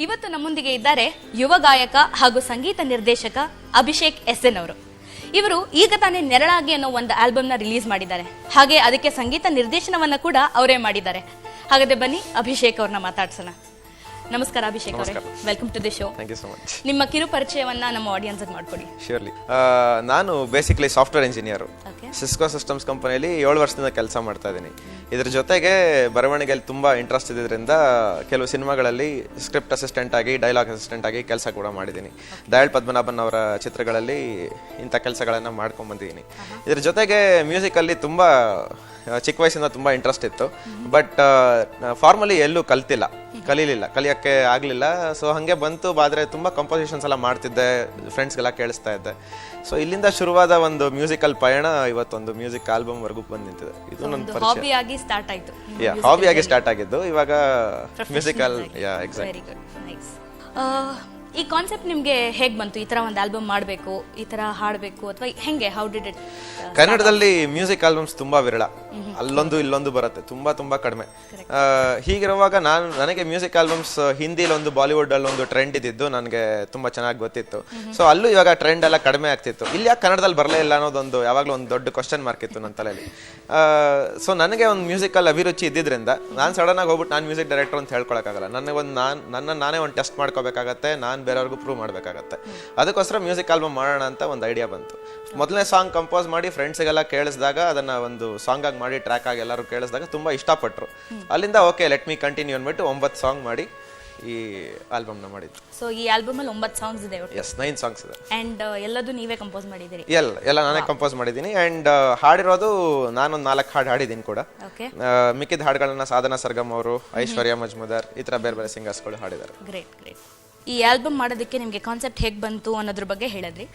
ಇವತ್ತು ನಮ್ಮೊಂದಿಗೆ ಇದ್ದಾರೆ ಯುವ ಗಾಯಕ ಹಾಗೂ ಸಂಗೀತ ನಿರ್ದೇಶಕ ಅಭಿಷೇಕ್ SN ಅವರು. ಇವರು ಈಗ ತಾನೇ ನೆರಳಾಗಿ ಅನ್ನೋ ಒಂದು ಆಲ್ಬಮ್ನ ರಿಲೀಸ್ ಮಾಡಿದ್ದಾರೆ. ಹಾಗೆ ಅದಕ್ಕೆ ಸಂಗೀತ ನಿರ್ದೇಶನವನ್ನ ಕೂಡ ಅವರೇ ಮಾಡಿದ್ದಾರೆ. ಹಾಗಾದ್ರೆ ಬನ್ನಿ ಅಭಿಷೇಕ್ ಅವ್ರನ್ನ ಮಾತಾಡ್ಸೋಣ. ನಮಸ್ಕಾರ ಅಭಿಷೇಕ್ ಅವರೇ, welcome to the show. Thank you so much. ನಿಮ್ಮ ಕಿರು ಪರಿಚಯವನ್ನ ನಮ್ಮ ಆಡಿಯನ್ಸ್ಗೆ ಮಾಡ್ಕೊಡಿ. ಶ್ಯೂರ್ಲಿ. ನಾನು basically software engineer. Cisco Systems ಕಂಪನಿಯಲ್ಲಿ 7 ವರ್ಷದಿಂದ ಕೆಲಸ ಮಾಡ್ತಾ ಇದ್ದೀನಿ. ಇದ್ರ ಜೊತೆಗೆ ಬರವಣಿಗೆಯಲ್ಲಿ ತುಂಬಾ ಇಂಟ್ರೆಸ್ಟ್ ಇದ್ದಿದ್ದರಿಂದ ಕೆಲವು ಸಿನಿಮಾಗಳಲ್ಲಿ ಸ್ಕ್ರಿಪ್ಟ್ ಅಸಿಸ್ಟೆಂಟ್ ಆಗಿ, ಡೈಲಾಗ್ ಅಸಿಸ್ಟೆಂಟ್ ಆಗಿ ಕೆಲಸ ಕೂಡ ಮಾಡಿದ್ದೀನಿ. ದಯಾಳ್ ಪದ್ಮನಾಭನ್ ಅವರ ಚಿತ್ರಗಳಲ್ಲಿ ಇಂಥ ಕೆಲಸಗಳನ್ನು ಮಾಡ್ಕೊಂಡು ಬಂದಿದ್ದೀನಿ. ಇದ್ರ ಜೊತೆಗೆ ಮ್ಯೂಸಿಕಲ್ಲಿ ತುಂಬ ಚಿಕ್ಕ ವಯಸ್ಸಿಂದ ತುಂಬ ಇಂಟ್ರೆಸ್ಟ್ ಇತ್ತು. ಬಟ್ ಫಾರ್ಮಲಿ ಎಲ್ಲೂ ಕಲಿಯೋಕ್ಕೆ ಆಗಲಿಲ್ಲ. ಸೊ ಹಾಗೆ ಬಂತು. ಆದರೆ ತುಂಬ ಕಂಪೋಸಿಷನ್ಸ್ ಎಲ್ಲ ಮಾಡ್ತಿದ್ದೆ, ಫ್ರೆಂಡ್ಸ್ಗೆಲ್ಲ ಕೇಳಿಸ್ತಾ ಇದ್ದೆ. ಸೊ ಇಲ್ಲಿಂದ ಶುರುವಾದ ಒಂದು ಮ್ಯೂಸಿಕಲ್ ಪಯಣ ಇವತ್ತೊಂದು ಮ್ಯೂಸಿಕ್ ಆಲ್ಬಮ್ ವರ್ಗೂ ಬಂದು ನಿಂತಿದೆ. ಇದು ನನ್ನ ಹಾಬಿಯಾಗಿ ಸ್ಟಾರ್ಟ್ ಆಯ್ತು. ಹಾಬಿಯಾಗಿ ಸ್ಟಾರ್ಟ್ ಆಗಿದ್ದು, ಇವಾಗ ಮ್ಯೂಸಿಕಲ್. ಎಕ್ಸಾಕ್ಟ್ಲಿ. ಈ ಕಾನ್ಸೆಪ್ಟ್ ನಿಮ್ಗೆ ಹೇಗ್ ಬಂತು? ಈ ತರ ಒಂದು ಆಲ್ಬಮ್ ಮಾಡಬೇಕು, ಈ ತರ ಹಾಡಬೇಕು, ಅಥವಾ ಹೆಂಗೆ? How did it? ಕನ್ನಡದಲ್ಲಿ ಮ್ಯೂಸಿಕ್ ಆಲ್ಬಮ್ಸ್ ತುಂಬಾ ವಿರಳ, ಅಲ್ಲೊಂದು ಇಲ್ಲೊಂದು ಬರುತ್ತೆ, ತುಂಬಾ ಕಡಿಮೆ. ಹೀಗಿರುವಾಗ ನನಗೆ ಮ್ಯೂಸಿಕ್ ಆಲ್ಬಮ್ಸ್ ಹಿಂದಿಲಿ ಒಂದು, ಬಾಲಿವುಡ್ ಅಲ್ಲಿ ಒಂದು ಟ್ರೆಂಡ್ ಇದ್ದಿದ್ದು ನನಗೆ ತುಂಬಾ ಚೆನ್ನಾಗಿ ಗೊತ್ತಿತ್ತು. ಸೊ ಅಲ್ಲೂ ಇವಾಗ ಟ್ರೆಂಡ್ ಎಲ್ಲ ಕಡಿಮೆ ಆಗ್ತಿತ್ತು. ಇಲ್ಲಿ ಯಾಕೆ ಕನ್ನಡದಲ್ಲಿ ಬರಲೇ ಇಲ್ಲ ಅನ್ನೋದೊಂದು ಯಾವಾಗಲೂ ಒಂದು ದೊಡ್ಡ ಕ್ವಶನ್ ಮಾರ್ಕ್ ಇತ್ತು ನನ್ನ ತಲೆಯಲ್ಲಿ. ಸೊ ನನಗೆ ಒಂದು ಮ್ಯೂಸಿಕಲ್ ಅಭಿರುಚಿ ಇದ್ದಿದ್ರಿಂದ ನಾನು ಸಡನ್ ಆಗಿ ಹೋಗ್ಬಿಟ್ಟು ನಾನು ಮ್ಯೂಸಿಕ್ ಡೈರೆಕ್ಟರ್ ಅಂತ ಹೇಳ್ಕೊಳಕ್ಕಾಗಲ್ಲ. ನಾನೇ ಒಂದು ಟೆಸ್ಟ್ ಮಾಡ್ಕೋಬೇಕಾಗತ್ತೆ, ನಾನು ಬೇರೆಯವ್ರಿಗೂ ಪ್ರೂವ್ ಮಾಡಬೇಕಾಗತ್ತೆ. ಅದಕ್ಕೋಸ್ಕರ ಮ್ಯೂಸಿಕ್ ಆಲ್ಬಮ್ ಮಾಡೋಣ ಅಂತ ಒಂದು ಐಡಿಯಾ ಬಂತು. ಮೊದಲನೇ ಸಾಂಗ್ ಕಂಪೋಸ್ ಮಾಡಿ ಫ್ರೆಂಡ್ಸ್ಗೆಲ್ಲ ಕೇಳಿಸಿದಾಗ, ಅದನ್ನ ಒಂದು ಸಾಂಗ್ ಆಗಿ ಮಾಡಿ ಟ್ರ್ಯಾಕ್ ಆಗಿ ಎಲ್ಲರೂ ಕೇಳಿಸಿದಾಗ ತುಂಬಾ ಇಷ್ಟಪಟ್ಟರು. ಅಲ್ಲಿಂದ ಓಕೆ ಲೆಟ್ ಮೀ ಕಂಟಿನ್ಯೂ ಅಂದ್ಬಿಟ್ಟು 9 ಸಾಂಗ್ ಮಾಡಿ ಈ ಆಲ್ಬಮ್ನ ಮಾಡಿದ್ದು. ಸೊ ಈ ಆಲ್ಬಮ್ ಅಲ್ಲಿ 9 ಸಾಂಗ್ಸ್ ಇದೆ. ಎಸ್, 9 ಸಾಂಗ್ಸ್ ಇದೆ. ಅಂಡ್ ಎಲ್ಲದೂ ನೀವೇ ಕಂಪೋಸ್ ಮಾಡಿದ್ದೀರಿ? ಎಲ್ಲ ನಾನೇ ಕಂಪೋಸ್ ಮಾಡಿದ್ದೀನಿ. ಅಂಡ್ ಹಾಡಿರೋದು ನಾನೊಂದು 4 ಹಾಡು ಹಾಡಿದ್ದೀನಿ ಕೂಡ. ಮಿಕ್ಕಿದ ಹಾಡುಗಳನ್ನ ಸಾಧನಾ ಸರ್ಗಮ್ ಅವರು, ಐಶ್ವರ್ಯ ಮಜ್ಮುದಾರ್, ಈ ತರ ಬೇರೆ ಬೇರೆ ಸಿಂಗರ್ಸ್ಗಳು ಹಾಡಿದ್ದಾರೆ. ಗ್ರೇಟ್. ಈ ಆಲ್ಬಮ್ ಮಾಡೋದಕ್ಕೆ ನಿಮಗೆ ಕಾನ್ಸೆಪ್ಟ್ ಹೇಗೆ ಬಂತು ಅನ್ನೋದ್ರ ಬಗ್ಗೆ ಹೇಳಿದ್ರಿ.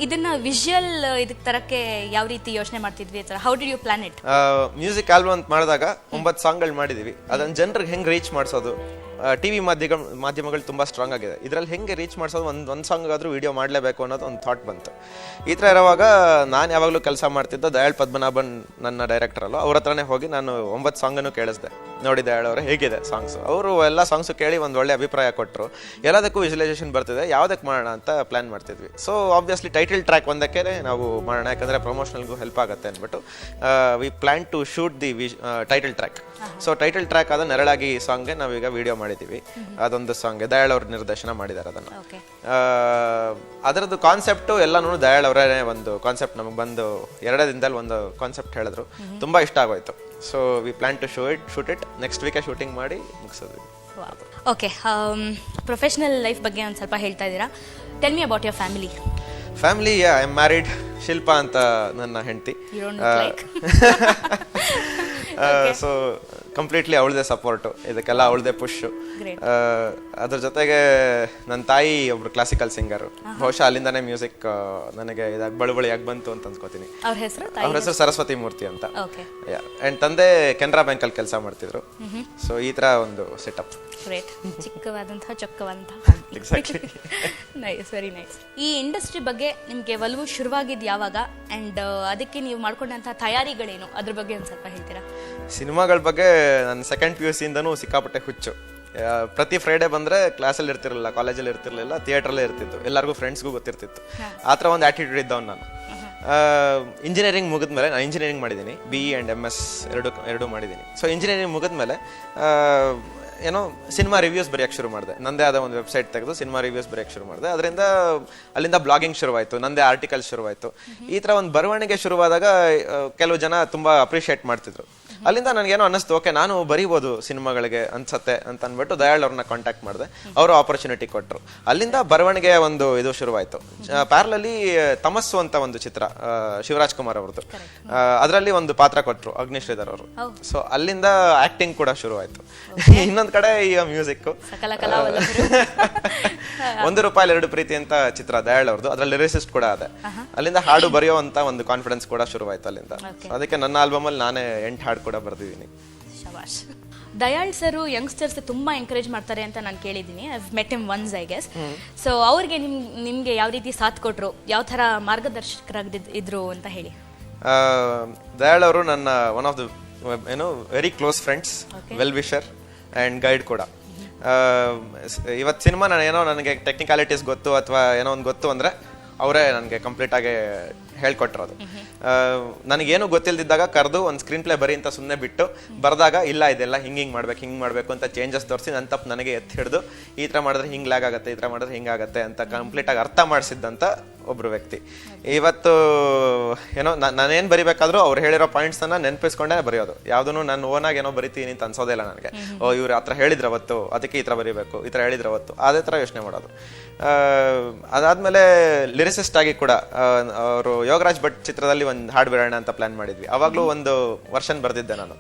ಇದನ್ನ ವಿಜುವಲ್ ಇದಕ್ಕೆ ತರಕ್ಕೆ ಯಾವ ರೀತಿ ಯೋಚನೆ ಮಾಡ್ತಿದ್ವಿ? How did you plan it? Music album ಅಂತ ಮಾಡಿದಾಗ 9 ಸಾಂಗ್ಗಳು ಮಾಡಿದೀವಿ. ಅದನ್ನ ಜನರಿಗೆ ಹೆಂಗ್ ರೀಚ್ ಮಾಡಿಸೋದು? ಟಿವಿ ಮಾಧ್ಯಮಗಳು ತುಂಬಾ ಸ್ಟ್ರಾಂಗ್ ಆಗಿದೆ. ಇದ್ರಲ್ಲಿ ಹೆಂಗೆ ರೀಚ್ ಮಾಡಿಸೋದು? ಒಂದು ಸಾಂಗ್ ಆದ್ರೂ ವಿಡಿಯೋ ಮಾಡಲೇಬೇಕು ಅನ್ನೋದು ಒಂದು ಥಾಟ್ ಬಂತು. ಈ ಥರ ಇರುವಾಗ ನಾನು ಯಾವಾಗಲೂ ಕೆಲಸ ಮಾಡ್ತಿದ್ದ ದಯಾಳ್ ಪದ್ಮನಾಭನ್ ನನ್ನ ಡೈರೆಕ್ಟರ್ ಅಲ್ಲ, ಅವ್ರ ಹತ್ರನೇ ಹೋಗಿ ನಾನು 9 ಸಾಂಗನ್ನು ಕೇಳಿಸ್ದೆ. ನೋಡಿ ದಯಾಳ್ ಅವರೇ, ಹೇಗಿದೆ ಸಾಂಗ್ಸ್? ಅವರು ಎಲ್ಲ ಸಾಂಗ್ಸು ಕೇಳಿ ಒಂದು ಒಳ್ಳೆ ಅಭಿಪ್ರಾಯ ಕೊಟ್ಟರು. ಎಲ್ಲದಕ್ಕೂ ವಿಜುವಲೈಸೇಷನ್ ಬರ್ತಿದೆ, ಯಾವುದಕ್ಕೆ ಮಾಡೋಣ ಅಂತ ಪ್ಲಾನ್ ಮಾಡ್ತಿದ್ವಿ. ಸೊ ಆಬ್ವಿಯಸ್ಲಿ ಟೈಟಲ್ ಟ್ರ್ಯಾಕ್ ಒಂದಕ್ಕೆ ನಾವು ಮಾಡೋಣ, ಯಾಕಂದರೆ ಪ್ರಮೋಷನಲ್ಗೂ ಹೆಲ್ಪ್ ಆಗುತ್ತೆ ಅಂದ್ಬಿಟ್ಟು we plan to shoot the title track. So title track ಆದ ನೆರಳಾಗಿ ಸಾಂಗ್ಗೆ ನಾವೀಗ ವಿಡಿಯೋ ಮಾಡಿದ್ದೀವಿ. ಅದೊಂದು ಸಾಂಗ್ ದಯಾಳ್ ಅವ್ರ ನಿರ್ದೇಶನ ಮಾಡಿದ್ದಾರೆ. ಅದನ್ನು ಅದರದ್ದು ಕಾನ್ಸೆಪ್ಟು ಎಲ್ಲನೂ ದಯಾಳ್ ಅವರೇ ಒಂದು ಕಾನ್ಸೆಪ್ಟ್ ನಮಗೆ ಬಂದು 2 ದಿನದಲ್ಲಿ ಒಂದು ಕಾನ್ಸೆಪ್ಟ್ ಹೇಳಿದ್ರು. ತುಂಬಾ ಇಷ್ಟ ಆಗೋಯ್ತು. So we plan to shoot it. Next ವೀಕೆ ಶೂಟಿಂಗ್ ಮಾಡಿ ಮುಗಿಸೋದು. ಓಕೆ, ಪ್ರೊಫೆಷನಲ್ ಲೈಫ್ ಬಗ್ಗೆ ಒಂದು ಸ್ವಲ್ಪ ಹೇಳ್ತಾ ಇದ್ದೀರಾ. Tell me about your family. I am married. Shilpa ಅಂತ ನನ್ನ ಹೆಂಡತಿ. ಸೊ ಕಂಪ್ಲೀಟ್ಲಿ ಅವಳದೇ ಸಪೋರ್ಟು, ಇದಕ್ಕೆಲ್ಲ ಅವಳದೇ ಪುಷ್. ಅದ್ರ ಜೊತೆಗೆ ನನ್ನ ತಾಯಿ ಒಬ್ರು ಕ್ಲಾಸಿಕಲ್ ಸಿಂಗರು. ಬಹುಶಃ ಅಲ್ಲಿಂದಾನೇ ಮ್ಯೂಸಿಕ್ ನನಗೆ ಇದಾಗ ಬಳುವಳಿಯಾಗಿ ಬಂತು ಅಂತ ಅನ್ಕೋತೀನಿ. ಅವ್ರ ಹೆಸರು ಸರಸ್ವತಿ ಮೂರ್ತಿ ಅಂತ. ಅಂಡ್ ತಂದೆ ಕೆನರಾ ಬ್ಯಾಂಕ್ ಅಲ್ಲಿ ಕೆಲಸ ಮಾಡ್ತಿದ್ರು. ಸೊ ಈ ತರ ಒಂದು ಸೆಟಪ್. ಚಿಕ್ಕವಾದಂತಹ ಚೊಕ್ಕವಾದಂತಹ. Nice, very nice. ಈ ಇಂಡಸ್ಟ್ರಿ ಬಗ್ಗೆ ನಿಮ್ಗೆ ಒಲವು ಶುರುವಾಗಿದ್ದು ಯಾವಾಗ? ಅಂಡ್ ಅದಕ್ಕೆ ನೀವು ಮಾಡ್ಕೊಂಡಂತಹ ತಯಾರಿಗಳೇನು, ಅದ್ರ ಬಗ್ಗೆ ಒಂದು ಸ್ವಲ್ಪ ಹೇಳ್ತೀರಾ? ಸಿನಿಮಾಗಳ ಬಗ್ಗೆ ನನ್ನ ಸೆಕೆಂಡ್ PUC ಇಂದನೂ ಸಿಕ್ಕಾಪಟ್ಟೆ ಹುಚ್ಚು. ಪ್ರತಿ ಫ್ರೈಡೆ ಬಂದ್ರೆ ಕ್ಲಾಸಲ್ಲಿ ಇರ್ತಿರ್ಲಿಲ್ಲ, ಕಾಲೇಜಲ್ಲಿ ಇರ್ತಿರ್ಲಿಲ್ಲ, ಥಿಯೇಟ್ರಲ್ಲೇ ಇರ್ತಿತ್ತು. ಎಲ್ಲರಿಗೂ ಫ್ರೆಂಡ್ಸ್ಗೂ ಗೊತ್ತಿರ್ತಿತ್ತು. ಆ ಥರ ಒಂದು ಆಟಿಟ್ಯೂಡ್ ಇದ್ದವ್ ನಾನು. ಇಂಜಿನಿಯರಿಂಗ್ ಮುಗಿದ್ಮೇಲೆ, ನಾನು ಇಂಜಿನಿಯರಿಂಗ್ ಮಾಡಿದ್ದೀನಿ, BE and MS ಎರಡು ಮಾಡಿದ್ದೀನಿ. ಸೊ ಇಂಜಿನಿಯರಿಂಗ್ ಮುಗಿದ್ಮೇಲೆ ಏನೋ ಸಿನಿಮಾ ರಿವ್ಯೂಸ್ ಬರೆಯೋಕ್ಕೆ ಶುರು ಮಾಡಿದೆ. ನಂದೇ ಆದ ಒಂದು ವೆಬ್ಸೈಟ್ ತೆಗೆದು ಸಿನಿಮಾ ರಿವ್ಯೂಸ್ ಬರೆಯೋಕ್ಕೆ ಶುರು ಮಾಡಿದೆ. ಅಲ್ಲಿಂದ ಬ್ಲಾಗಿಂಗ್ ಶುರುವಾಯಿತು, ನಂದೇ ಆರ್ಟಿಕಲ್ ಶುರುವಾಯಿತು. ಈ ಥರ ಒಂದು ಬರವಣಿಗೆ ಶುರುವಾದಾಗ ಕೆಲವು ಜನ ತುಂಬ ಅಪ್ರಿಷಿಯೇಟ್ ಮಾಡ್ತಿದ್ರು. ಅಲ್ಲಿಂದ ನನಗೇನೋ ಅನ್ನಿಸ್ತು, ಓಕೆ ನಾನು ಬರೀಬೋದು ಸಿನಿಮಾಗಳಿಗೆ ಅನ್ಸತ್ತೆ ಅಂತ ಅಂದ್ಬಿಟ್ಟು ದಯಾಳ್ ಅವ್ರನ್ನ ಕಾಂಟ್ಯಾಕ್ಟ್ ಮಾಡಿದೆ. ಅವರು ಆಪರ್ಚುನಿಟಿ ಕೊಟ್ಟರು. ಅಲ್ಲಿಂದ ಬರವಣಿಗೆ ಒಂದು ಇದು ಶುರುವಾಯಿತು. ಪ್ಯಾರಲಲ್ಲಿ ತಮಸ್ಸು ಅಂತ ಒಂದು ಚಿತ್ರ, ಶಿವರಾಜ್ ಕುಮಾರ್ ಅವ್ರದ್ದು, ಅದರಲ್ಲಿ ಒಂದು ಪಾತ್ರ ಕೊಟ್ಟರು ಅಗ್ನಿಶ್ರೀಧರ್ ಅವರು. ಸೊ ಅಲ್ಲಿಂದ ಆಕ್ಟಿಂಗ್ ಕೂಡ ಶುರುವಾಯಿತು. ಇನ್ನೊಂದು ಕಡೆ ಈಗ ಮ್ಯೂಸಿಕ್. 1 ರೂಪಾಯಿ 2 ಪ್ರೀತಿ ಅಂತ ಚಿತ್ರ ದಯಾಳ್ ಅವ್ರದ್ದು, ಅದ್ರಲ್ಲಿ ಲಿರಿಸಿಸ್ಟ್ ಕೂಡ ಅದೇ. ಅಲ್ಲಿಂದ ಹಾಡು ಬರೆಯೋ ಅಂತ ಒಂದು ಕಾನ್ಫಿಡೆನ್ಸ್ ಕೂಡ ಶುರುವಾಯ್ತು ಅಲ್ಲಿಂದ. ಅದಕ್ಕೆ ನನ್ನ ಆಲ್ಬಮ್ ಅಲ್ಲಿ ನಾನೇ 8 ಹಾಡು ಕೂಡ ಬರ್ದಿದ್ದೀನಿ. ಶಬಾಷ್. ದಯಾಳ್ ಸರ್ ಯಂಗ್ಸ್ಟರ್ಸ್ ತುಂಬಾ ಎಂಕರೇಜ್ ಮಾಡ್ತಾರೆ ಅಂತ ನಾನು ಕೇಳಿದ್ದೀನಿ. I met him once, I guess. So ಅವ್ರಿಗೆ ನಿಮ್ಗೆ ಯಾವ ರೀತಿ ಸಾಥ್ ಕೊಟ್ರು, ಯಾವ ತರ ಮಾರ್ಗದರ್ಶಕರಾಗಿದ್ರು ಅಂತ ಹೇಳಿ. ದಯಾಳ್ ಅವರು ನನ್ನ one of the very close friends, well wisher and guide ಕೂಡ. ಇವತ್ತು ಸಿನಿಮಾ ನನಗೆ ಟೆಕ್ನಿಕಾಲಿಟೀಸ್ ಗೊತ್ತು ಅಥವಾ ಏನೋ ಒಂದು ಗೊತ್ತು ಅಂದರೆ ಅವರೇ ನನಗೆ ಕಂಪ್ಲೀಟಾಗಿ ಹೇಳ್ಕೊಟ್ಟಿರೋದು. ನನಗೇನು ಗೊತ್ತಿಲ್ದಿದ್ದಾಗ ಕರೆದು ಒಂದು ಸ್ಕ್ರೀನ್ ಪ್ಲೇ ಬರೀ ಅಂತ ಸುಮ್ಮನೆ ಬಿಟ್ಟು ಬರೆದಾಗ ಇಲ್ಲ ಇದೆಲ್ಲ ಹಿಂಗೆ ಮಾಡಬೇಕು ಅಂತ ಚೇಂಜಸ್ ತೋರಿಸಿ ನನ್ನ ತಪ್ಪು ನನಗೆ ಎತ್ತಿ ಹಿಡಿದು ಈ ಥರ ಮಾಡಿದ್ರೆ ಹಿಂಗೆ ಲ್ಯಾಗ್ ಆಗುತ್ತೆ, ಈ ಥರ ಮಾಡಿದ್ರೆ ಹಿಂಗಾಗತ್ತೆ ಅಂತ ಕಂಪ್ಲೀಟಾಗಿ ಅರ್ಥ ಮಾಡಿಸಿದ್ದಂಥ ಒಬ್ಬರು ವ್ಯಕ್ತಿ. ಇವತ್ತು ಏನೋ ನಾನೇನು ಬರಿಬೇಕಾದ್ರೂ ಅವ್ರು ಹೇಳಿರೋ ಪಾಯಿಂಟ್ಸನ್ನು ನೆನಪಿಸ್ಕೊಂಡೇ ಬರೆಯೋದು. ಯಾವುದೂ ನಾನು ಓನಾಗಿ ಏನೋ ಬರಿತೀನಿ ಅಂತ ಅನ್ಸೋದೇ ಇಲ್ಲ ನನಗೆ. ಇವ್ರು ಆ ಥರ ಹೇಳಿದ್ರು ಅವತ್ತು, ಅದಕ್ಕೆ ಈ ಥರ ಬರೀಬೇಕು, ಈ ಥರ ಹೇಳಿದ್ರು ಅವತ್ತು, ಅದೇ ಥರ ಯೋಚನೆ ಮಾಡೋದು. ಅದಾದಮೇಲೆ ಲಿರಿಸಿಸ್ಟ್ ಆಗಿ ಕೂಡ ಅವರು ಯೋಗರಾಜ್ ಭಟ್ ಚಿತ್ರದಲ್ಲಿ ಒಂದು ಹಾಡು ಬಿಡೋಣ ಅಂತ ಪ್ಲಾನ್ ಮಾಡಿದ್ವಿ. ಅವಾಗಲೂ ಒಂದು ವರ್ಷನ್ ಬರೆದಿದ್ದೆ ನಾನು.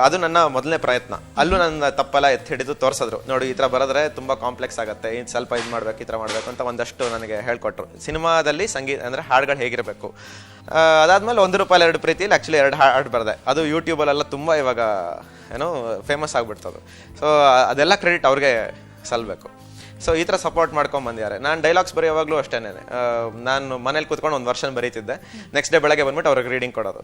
ಅದು ನನ್ನ ಮೊದಲನೇ ಪ್ರಯತ್ನ. ಅಲ್ಲೂ ನನ್ನ ತಪ್ಪೆಲ್ಲ ಎತ್ತಿ ಹಿಡಿದು ತೋರಿಸಿದ್ರು, ನೋಡಿ ಈ ಥರ ಬರೆದ್ರೆ ತುಂಬ ಕಾಂಪ್ಲೆಕ್ಸ್ ಆಗುತ್ತೆ, ಇದು ಸ್ವಲ್ಪ ಇದು ಮಾಡ್ಬೇಕು, ಈ ಥರ ಮಾಡಬೇಕು ಅಂತ ಒಂದಷ್ಟು ನನಗೆ ಹೇಳ್ಕೊಟ್ರು. ಸಿನಿಮಾದಲ್ಲಿ ಸಂಗೀತ ಅಂದರೆ ಹಾಡುಗಳು ಹೇಗಿರಬೇಕು. ಅದಾದಮೇಲೆ 1 ರೂಪಾಯಿ 2 ಪ್ರೀತಿಯಲ್ಲಿ ಆ್ಯಕ್ಚುಲಿ 2 ಹಾಡು ಬರೆದೆ. ಅದು ಯೂಟ್ಯೂಬಲ್ಲೆಲ್ಲ ತುಂಬ ಇವಾಗ ಏನೋ ಫೇಮಸ್ ಆಗಿಬಿಡ್ತದು. ಸೊ ಅದೆಲ್ಲ ಕ್ರೆಡಿಟ್ ಅವ್ರಿಗೆ ಸಲ್ಲಬೇಕು. ಸೊ ಈ ಥರ ಸಪೋರ್ಟ್ ಮಾಡ್ಕೊಂಡು ಬಂದಿದ್ದಾರೆ. ನಾನು ಡೈಲಾಗ್ಸ್ ಬರೆಯೋವಾಗಲೂ ಅಷ್ಟೇ, ನಾನು ಮನೇಲಿ ಕೂತ್ಕೊಂಡು ಒಂದು ವರ್ಷನ್ ಬರೀತಿದ್ದೆ. ನೆಕ್ಸ್ಟ್ ಡೇ ಬೆಳಗ್ಗೆ ಬಂದ್ಬಿಟ್ಟು ಅವ್ರಿಗೆ ರೀಡಿಂಗ್ ಕೊಡೋದು.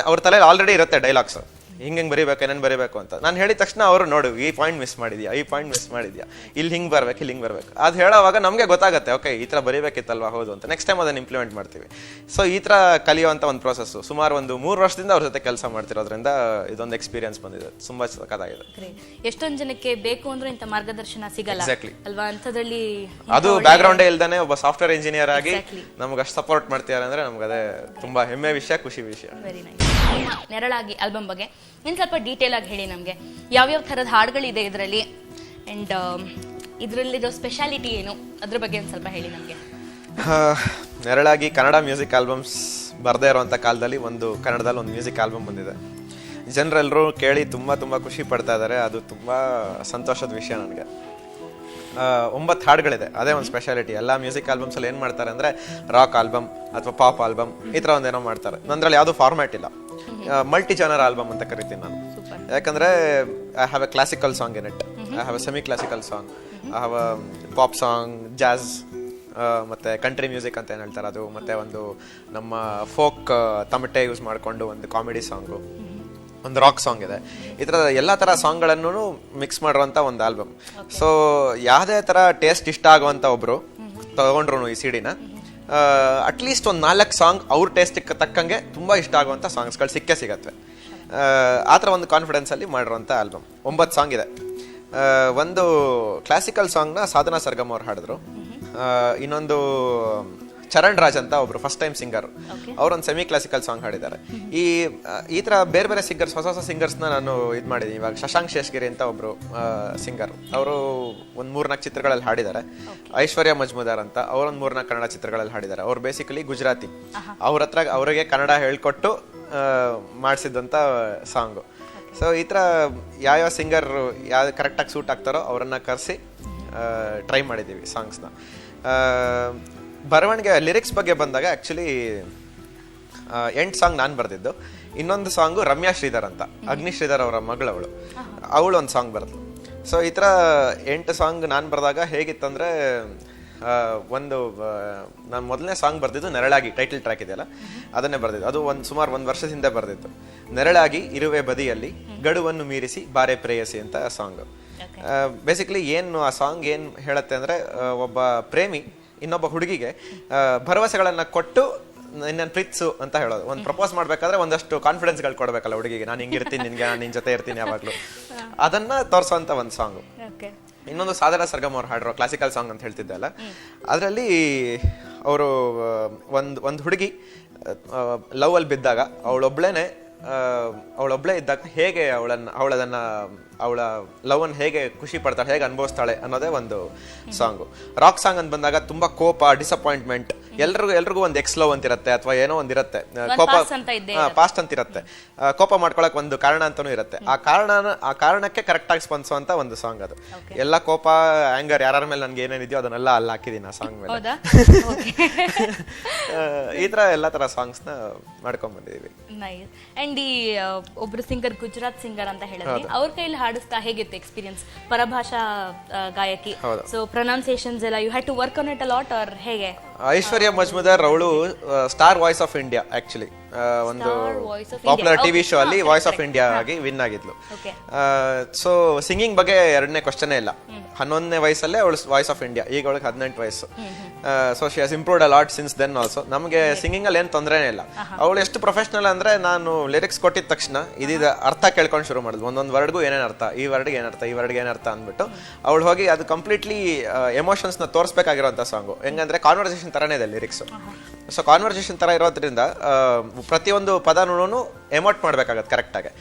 ಅವ್ರ ತಲೆಯಲ್ಲಿ ಆಲ್ರೆಡಿ ಇರುತ್ತೆ ಡೈಲಾಗ್ಸ್, ಹಿಂಗೆ ಬರೀಬೇಕು, ಏನೇನು ಬರೀಬೇಕು ಅಂತ. ನಾನು ಹೇಳಿದ ತಕ್ಷಣ ಅವರು ನೋಡು ಈ ಪಾಯಿಂಟ್ ಮಿಸ್ ಮಾಡಿದ್ಯಾ, ಈ ಪಾಯಿಂಟ್ ಮಿಸ್ ಮಾಡಿದ್ಯಾ, ಇಲ್ಲಿ ಹಿಂಗೆ ಬರ್ಬೇಕು, ಇಲ್ಲಿ ಹಿಂಗೆ ಬರಬೇಕು. ಅದು ಹೇಳೋವಾಗ ನಮಗೆ ಗೊತ್ತಾಗುತ್ತೆ, ಓಕೆ ಈ ಥರ ಬರೀಬೇಕಿತ್ತಲ್ವಾ, ಹೌದು ಅಂತ. ನೆಕ್ಸ್ಟ್ ಟೈಮ್ ಅದನ್ನು ಇಂಪ್ಲಿಮೆಂಟ್ ಮಾಡ್ತೀವಿ. ಸೊ ಈ ಥರ ಕಲಿಯುವಂಥ ಒಂದು ಪ್ರೊಸೆಸ್ಸು ಸುಮಾರು ಒಂದು 3 ವರ್ಷದಿಂದ ಅವ್ರ ಜೊತೆ ಕೆಲಸ ಮಾಡ್ತಿರೋದ್ರಿಂದ ಇದೊಂದು ಎಕ್ಸ್ಪೀರಿಯನ್ಸ್ ಬಂದಿದೆ. ತುಂಬ ಸಖತ್ತಾಗಿದೆ. ಎಷ್ಟೊಂದು ಜನಕ್ಕೆ ಬೇಕು ಅಂದ್ರೆ ಇಂಥ ಮಾರ್ಗದರ್ಶನ ಸಿಗಲ್ಲ ಅಲ್ವಾ, ಅಂಥದ್ರಲ್ಲಿ ಅದು ಬ್ಯಾಕ್ ಗ್ರೌಂಡೇ ಇಲ್ದಾನೆ ಒಬ್ಬ ಸಾಫ್ಟ್ವೇರ್ ಇಂಜಿನಿಯರ್ ಆಗಿ ನಮ್ಗೆ ಅಷ್ಟು ಸಪೋರ್ಟ್ ಮಾಡ್ತಿದ್ದಾರೆ ಅಂದ್ರೆ ನಮ್ಗೆ ಅದೇ ತುಂಬಾ ಹೆಮ್ಮೆ ವಿಷಯ, ಖುಷಿ ವಿಷಯ. Very nice. ನೆರಳಾಗಿ ಆಲ್ಬಮ್ ಬಗ್ಗೆ ಇನ್ನು ಸ್ವಲ್ಪ ಡೀಟೇಲ್ ಆಗಿ ಹೇಳಿ ನಮಗೆ. ಯಾವ್ಯಾವ ಥರದ ಹಾಡುಗಳಿದೆ ಇದರಲ್ಲಿ, ಆ್ಯಂಡ್ ಇದರಲ್ಲಿರೋ ಸ್ಪೆಷಾಲಿಟಿ ಏನು, ಅದ್ರ ಬಗ್ಗೆ ಒಂದು ಸ್ವಲ್ಪ ಹೇಳಿ ನಮಗೆ. ನೆರಳಾಗಿ ಕನ್ನಡ ಮ್ಯೂಸಿಕ್ ಆಲ್ಬಮ್ಸ್ ಬರದೇ ಇರೋವಂಥ ಕಾಲದಲ್ಲಿ ಕನ್ನಡದಲ್ಲಿ ಒಂದು ಮ್ಯೂಸಿಕ್ ಆಲ್ಬಮ್ ಬಂದಿದೆ. ಜನರೆಲ್ಲರೂ ಕೇಳಿ ತುಂಬ ಖುಷಿ ಪಡ್ತಾ ಇದ್ದಾರೆ. ಅದು ತುಂಬ ಸಂತೋಷದ ವಿಷಯ ನನಗೆ. 9 ಹಾಡುಗಳಿದೆ, ಅದೇ ಒಂದು ಸ್ಪೆಷಾಲಿಟಿ. ಎಲ್ಲ ಮ್ಯೂಸಿಕ್ ಆಲ್ಬಮ್ಸಲ್ಲಿ ಏನು ಮಾಡ್ತಾರೆ ಅಂದರೆ ರಾಕ್ ಆಲ್ಬಮ್ ಅಥವಾ ಪಾಪ್ ಆಲ್ಬಮ್ ಈ ಥರ ಒಂದೇನೋ ಮಾಡ್ತಾರೆ. ನಂದ್ರಲ್ಲಿ ಯಾವುದೂ ಫಾರ್ಮ್ಯಾಟ್ ಇಲ್ಲ. ಮಲ್ಟಿ ಜಾನರ್ ಆಲ್ಬಮ್ ಅಂತ ಕರಿತೀನಿ ನಾನು. ಯಾಕಂದರೆ I have A classical song in it, I have A semi classical song, I have a pop song, jazz, ಮತ್ತು ಕಂಟ್ರಿ ಮ್ಯೂಸಿಕ್ ಅಂತ ಏನು ಹೇಳ್ತಾರೆ ಅದು, ಮತ್ತು ಒಂದು ನಮ್ಮ ಫೋಕ್ ತಮಟೆ ಯೂಸ್ ಮಾಡಿಕೊಂಡು ಒಂದು ಕಾಮಿಡಿ ಸಾಂಗು, ಒಂದು ರಾಕ್ ಸಾಂಗ್ ಇದೆ. ಈ ಥರ ಎಲ್ಲ ಥರ ಸಾಂಗ್ಗಳನ್ನು ಮಿಕ್ಸ್ ಮಾಡಿರುವಂಥ ಒಂದು ಆಲ್ಬಮ್. ಸೊ ಯಾವುದೇ ಥರ ಟೇಸ್ಟ್ ಇಷ್ಟ ಆಗುವಂಥ ಒಬ್ಬರು ತಗೊಂಡ್ರು ಈ ಸಿಡಿನ, ಅಟ್ಲೀಸ್ಟ್ ಒಂದು 4 ಸಾಂಗ್ ಅವ್ರ ಟೇಸ್ಟಿಗೆ ತಕ್ಕಂಗೆ ತುಂಬ ಇಷ್ಟ ಆಗುವಂಥ ಸಾಂಗ್ಸ್ಗಳು ಸಿಗತ್ತೆ. ಆ ಥರ ಒಂದು ಕಾನ್ಫಿಡೆನ್ಸಲ್ಲಿ ಮಾಡಿರೋಂಥ ಆಲ್ಬಮ್. 9 ಸಾಂಗ್ ಇದೆ. ಒಂದು ಕ್ಲಾಸಿಕಲ್ ಸಾಂಗ್ನ ಸಾಧನಾ ಸರ್ಗಮ್ ಅವ್ರು ಹಾಡಿದ್ರು. ಇನ್ನೊಂದು ಚರಣ್ ರಾಜ್ ಅಂತ ಒಬ್ರು ಫಸ್ಟ್ ಟೈಮ್ ಸಿಂಗರ್, ಅವ್ರೊಂದು ಸೆಮಿ ಕ್ಲಾಸಿಕಲ್ ಸಾಂಗ್ ಹಾಡಿದ್ದಾರೆ. ಈ ಥರ ಬೇರೆ ಸಿಂಗರ್ಸ್, ಹೊಸ ಸಿಂಗರ್ಸ್ನ ನಾನು ಇದು ಮಾಡಿದ್ದೀನಿ. ಇವಾಗ ಶಶಾಂಕ್ ಶೇಷ್ಗಿರಿ ಅಂತ ಒಬ್ರು ಸಿಂಗರ್, ಅವರು ಒಂದು 3-4 ಚಿತ್ರಗಳಲ್ಲಿ ಹಾಡಿದ್ದಾರೆ. ಐಶ್ವರ್ಯ ಮಜ್ಮುದಾರ್ ಅಂತ ಅವರೊಂದು 3-4 ಕನ್ನಡ ಚಿತ್ರಗಳಲ್ಲಿ ಹಾಡಿದ್ದಾರೆ. ಅವ್ರು ಬೇಸಿಕಲಿ ಗುಜರಾತಿ. ಅವರಿಗೆ ಕನ್ನಡ ಹೇಳ್ಕೊಟ್ಟು ಮಾಡಿಸಿದಂಥ ಸಾಂಗು. ಸೊ ಈ ಥರ ಯಾವ್ಯಾವ ಸಿಂಗರ್ ಯಾವ್ದು ಕರೆಕ್ಟಾಗಿ ಸೂಟ್ ಆಗ್ತಾರೋ ಅವರನ್ನು ಕರೆಸಿ ಟ್ರೈ ಮಾಡಿದ್ದೀವಿ ಸಾಂಗ್ಸ್ನ. ಬರವಣಿಗೆ ಲಿರಿಕ್ಸ್ ಬಗ್ಗೆ ಬಂದಾಗ ಆ್ಯಕ್ಚುಲಿ 8 ಸಾಂಗ್ ನಾನು ಬರೆದಿದ್ದು. ಇನ್ನೊಂದು ಸಾಂಗು ರಮ್ಯಾ ಶ್ರೀಧರ್ ಅಂತ, ಅಗ್ನಿ ಶ್ರೀಧರ್ ಅವರ ಮಗಳವಳು, ಅವಳು ಒಂದು ಸಾಂಗ್ ಬರೆದ್ಲು. ಸೊ ಈ ಥರ 8 ಸಾಂಗ್ ನಾನು ಬರೆದಾಗ ಹೇಗಿತ್ತಂದರೆ, ನಾನು ಮೊದಲನೇ ಸಾಂಗ್ ಬರೆದಿದ್ದು ನೆರಳಾಗಿ, ಟೈಟಲ್ ಟ್ರ್ಯಾಕ್ ಇದೆಯಲ್ಲ ಅದನ್ನೇ ಬರೆದಿದ್ದು. ಅದು ಸುಮಾರು 1 ವರ್ಷದ ಹಿಂದೆ ಬರೆದಿತ್ತು. ನೆರಳಾಗಿ ಇರುವೆ ಬದಿಯಲ್ಲಿ ಗಡುವನ್ನು ಮೀರಿಸಿ ಬಾರೆ ಪ್ರೇಯಸಿ ಅಂತ ಸಾಂಗ್. ಬೇಸಿಕಲಿ ಏನು ಆ ಸಾಂಗ್ ಏನು ಹೇಳುತ್ತೆ ಅಂದರೆ, ಒಬ್ಬ ಪ್ರೇಮಿ ಇನ್ನೊಬ್ಬ ಹುಡುಗಿಗೆ ಭರವಸೆಗಳನ್ನ ಕೊಟ್ಟು ನಿನ್ನನ್ನು ಪ್ರೀತಿಸು ಅಂತ ಹೇಳೋದು. ಒಂದು ಪ್ರಪೋಸ್ ಮಾಡ್ಬೇಕಾದ್ರೆ ಒಂದಷ್ಟು ಕಾನ್ಫಿಡೆನ್ಸ್ಗಳು ಕೊಡ್ಬೇಕಲ್ಲ ಹುಡುಗಿಗೆ, ನಾನು ಹಿಂಗಿರ್ತೀನಿ ನಿನ್ಗೆ, ನಾನು ನಿನ್ನ ಜೊತೆ ಇರ್ತೀನಿ ಯಾವಾಗಲೂ, ಅದನ್ನ ತೋರಿಸೋಂಥ ಒಂದು ಸಾಂಗು. ಇನ್ನೊಂದು ಸಾಧನಾ ಸರ್ಗಮ್ ಅವ್ರು ಹಾಡಿರೋ ಕ್ಲಾಸಿಕಲ್ ಸಾಂಗ್ ಅಂತ ಹೇಳ್ತಿದ್ದೆ ಅಲ್ಲ, ಅದರಲ್ಲಿ ಅವರು ಒಂದು ಹುಡುಗಿ ಲವ್ ಅಲ್ಲಿ ಬಿದ್ದಾಗ ಅವಳೊಬ್ಳೇ ಇದ್ದಾಗ ಹೇಗೆ ಅವಳ ಲವ್ ಅನ್ನು ಹೇಗೆ ಖುಷಿ ಪಡ್ತಾಳೆ, ಹೇಗೆ ಅನುಭವಿಸ್ತಾಳೆ ಅನ್ನೋದೇ ಒಂದು ಸಾಂಗು. ರಾಕ್ ಸಾಂಗ್ ಅಂತ ಬಂದಾಗ ತುಂಬಾ ಕೋಪ, ಡಿಸಪಾಯಿಂಟ್ಮೆಂಟ್, ಎಲ್ರಿಗೂ ಒಂದು ಎಕ್ಸ್ ಲವ್ ಅಂತಿರತ್ತೆ ಅಥವಾ ಏನೋ ಒಂದಿರತ್ತೆ, ಕೋಪ ಪಾಸ್ಟ್ ಅಂತಿರತ್ತೆ, ಕೋಪ ಮಾಡ್ಕೊಳಕ್ ಒಂದು ಕಾರಣ ಅಂತಾನೂ ಇರುತ್ತೆ. ಆ ಕಾರಣಕ್ಕೆ ಕರೆಕ್ಟ್ ಆಗಿ ಸ್ಪಂದಿಸುವಂತ ಒಂದು ಸಾಂಗ್ ಅದು. ಎಲ್ಲ ಕೋಪ, ಆಂಗರ್ ಯಾರ ಮೇಲೆ ನನ್ಗೆ ಏನೇನಿದೆಯೋ ಅದನ್ನೆಲ್ಲ ಅಲ್ಲಿ ಹಾಕಿದೀನಿ ಆ ಸಾಂಗ್ ಮೇಲೆ. ಈ ತರ ಎಲ್ಲಾ ತರ ಸಾಂಗ್ಸ್ ನ ಮಾಡ್ಕೊಂಡ್ ಬಂದಿದೀವಿ. ಅಂಡ್ ಈ ಒಬ್ರು ಸಿಂಗರ್, ಗುಜರಾತ್ ಸಿಂಗರ್ ಅಂತ ಹೇಳಿದ್ರಿ, ಅವ್ರ ಕೈಯಲ್ಲಿ ಹಾಡಿಸ್ತಾ ಹೇಗಿತ್ತು ಎಕ್ಸ್ಪೀರಿಯನ್ಸ್? ಪರಭಾಷಾ ಗಾಯಕಿ, ಸೊ ಪ್ರೊನೌನ್ಸಿಯೇಷನ್ಸ್ ಎಲ್ಲ you had to work on it a lot or ಹೇಗೆ? ಐಶ್ವರ್ಯ ಮಜ್ಮುದಾರ್ ಅವಳು star voice of India actually ಒಂದು Voice of popular India. TV show ಅಲ್ಲಿ Okay, voice of correct. India ಆಗಿ ವಿನ್ ಆಗಿದ್ಲು. Okay. ಸೊ ಸಿಂಗಿಂಗ್ ಬಗ್ಗೆ ಎರಡನೇ question ಇಲ್ಲ. 11ನೇ ವಯಸ್ಸಲ್ಲೇ ಅವಳು ವಾಯ್ಸ್ ಆಫ್ ಇಂಡಿಯಾ, ಈಗ ಅವಳಿಗೆ 18 ವಯಸ್ಸು. So she has improved a lot since then also. ನಮಗೆ ಸಿಂಗಿಂಗ್ ಅಲ್ಲಿ ಏನು ತೊಂದರೆನೇ ಇಲ್ಲ. ಅವಳು ಎಷ್ಟು ಪ್ರೊಫೆಷನಲ್ ಅಂದ್ರೆ, ನಾನು ಲಿರಿಕ್ಸ್ ಕೊಟ್ಟಿದ ತಕ್ಷಣ ಇದೀಗ ಅರ್ಥ ಕೇಳ್ಕೊಂಡು ಶುರು ಮಾಡಿದ್ಲು. ಒಂದೊಂದು ವರ್ಡ್ಗೂ ಏನೇನು ಅರ್ಥ, ಈ ವರ್ಡ್ಗೆ ಏನರ್ಥ, ಈ ವರ್ಡ್ಗೆ ಏನರ್ಥ ಅಂದ್ಬಿಟ್ಟು ಅವಳು ಹೋಗಿ ಅದು ಕಂಪ್ಲೀಟ್ಲಿ ಎಮೋಷನ್ಸ್ ನ ತೋರಿಸ್ಬೇಕಾಗಿರೋಂಥ ಸಾಂಗು. ಹೆಂಗಂದ್ರೆ ಕಾನ್ವರ್ಸೇಷನ್ ತರನೇ ಇದೆ ಲಿರಿಕ್ಸ್. ಸೊ ಕಾನ್ವರ್ಸೇಷನ್ ತರ ಇರೋದ್ರಿಂದ ಪ್ರತಿಯೊಂದು ಪದನೂ ಎಮೋಟ್ ಮಾಡ್ಬೇಕಾಗತ್ತೆ ಕರೆಕ್ಟ್ ಆಗಿ.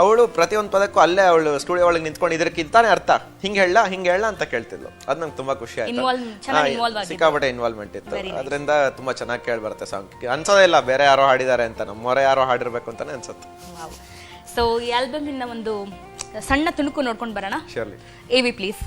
ಅವಳು ಪ್ರತಿಯೊಂದು ಪದಕ್ಕೂ ಅಲ್ಲೇ ಅವಳು ಸ್ಟುಡಿಯೋ ಒಳಗೆ ನಿಂತ್ಕೊಂಡು ಇದಕ್ಕಿಂತಾನೆ ಅರ್ಥ, ಹಿಂಗೆ ಹೇಳ ಅಂತ ಕೇಳ್ತಿದ್ಲು. ಅದು ನಂಗೆ ತುಂಬಾ ಖುಷಿ ಆಯ್ತು. ಸಿಕ್ಕಾಪಟ್ಟೆ ಇನ್ವಾಲ್ವ್ಮೆಂಟ್ ಇತ್ತು, ಅದರಿಂದ ತುಂಬಾ ಚೆನ್ನಾಗಿ ಕೇಳಿ ಬರುತ್ತೆ ಸಾಂಗ್. ಅನ್ಸೋದೇ ಇಲ್ಲ ಬೇರೆ ಯಾರೋ ಹಾಡಿದ್ದಾರೆ ಅಂತ, ನಮ್ಮವರೇ ಯಾರೋ ಹಾಡಿರ್ಬೇಕು ಅಂತಾನೆ ಅನ್ಸುತ್ತೆ. ಸೊ ಈ ಆಲ್ಬಮ್ ಇಂದ ಒಂದು ಸಣ್ಣ ತುಣುಕು ನೋಡ್ಕೊಂಡು ಬರೋಣ. Surely. AV please.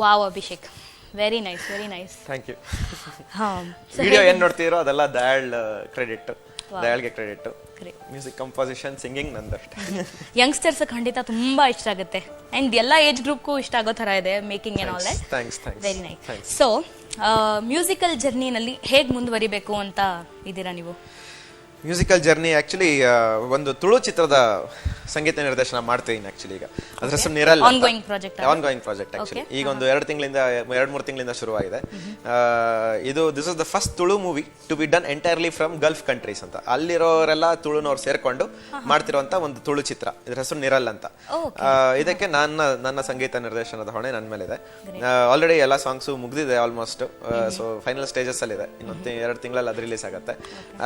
Wow Abhishek, very nice, very nice. Thank you. Video ಏನ್ ನೋಡ್ತೀರೋ ಅದೆಲ್ಲ ದಯಾಳ್ ಕ್ರೆಡಿಟ್, ದಯಾಳ್ಗೆ ಕ್ರೆಡಿಟ್. ಮ್ಯೂಸಿಕ್ ಕಂಪೋಸಿಷನ್, ಸಿಂಗಿಂಗ್ ನಂದಷ್ಟೇ. ಯಂಗ್ಸ್ಟರ್ಸ್ ಖಂಡಿತ ತುಂಬಾ ಇಷ್ಟ ಆಗುತ್ತೆ, ಅಂಡ್ ಎಲ್ಲ ಏಜ್ ಗ್ರೂಪ್ಗೂ ಇಷ್ಟ ಆಗೋ ತರ ಇದೆ making and all that. Thanks. Very nice. So musical ಜರ್ನಿನಲ್ಲಿ ಹೇಗೆ ಮುಂದುವರಿಬೇಕು ಅಂತ ಇದ್ದೀರಾ ನೀವು? ಮ್ಯೂಸಿಕಲ್ ಜರ್ನಿ ಆಕ್ಚುಲಿ ಒಂದು ತುಳು ಚಿತ್ರದ ಸಂಗೀತ ನಿರ್ದೇಶನ ಮಾಡ್ತೀನಿ ಆಕ್ಚುಲಿ. ಈಗ ಅದ್ರ ಹೆಸರು ನಿರಲ್. Ongoing project actually. ಈಗ ಒಂದು 2-3 ತಿಂಗಳಿಂದ ಶುರುವಾಗಿದೆ. ಇದು this is the first Tulu movie to be done entirely from Gulf countries ಅಂತ. ಅಲ್ಲಿರೋರೆಲ್ಲ ತುಳುನವ್ರು ಸೇರ್ಕೊಂಡು ಮಾಡ್ತಿರುವಂತ ಒಂದು ತುಳು ಚಿತ್ರ. ಇದ್ರ ಹೆಸರು ನಿರಲ್ ಅಂತ. ಇದಕ್ಕೆ ನನ್ನ ಸಂಗೀತ ನಿರ್ದೇಶನದ ಹೊಣೆ ನನ್ನ ಮೇಲಿದೆ. ಆಲ್ರೆಡಿ ಎಲ್ಲ ಸಾಂಗ್ಸು ಮುಗ್ದಿದೆ ಆಲ್ಮೋಸ್ಟ್. ಸೊ ಫೈನಲ್ ಸ್ಟೇಜಸ್ ಅಲ್ಲಿ ಇದೆ. ಇನ್ನೊಂದು 2 ತಿಂಗಳಲ್ಲಿ ಅದು ರಿಲೀಸ್ ಆಗುತ್ತೆ.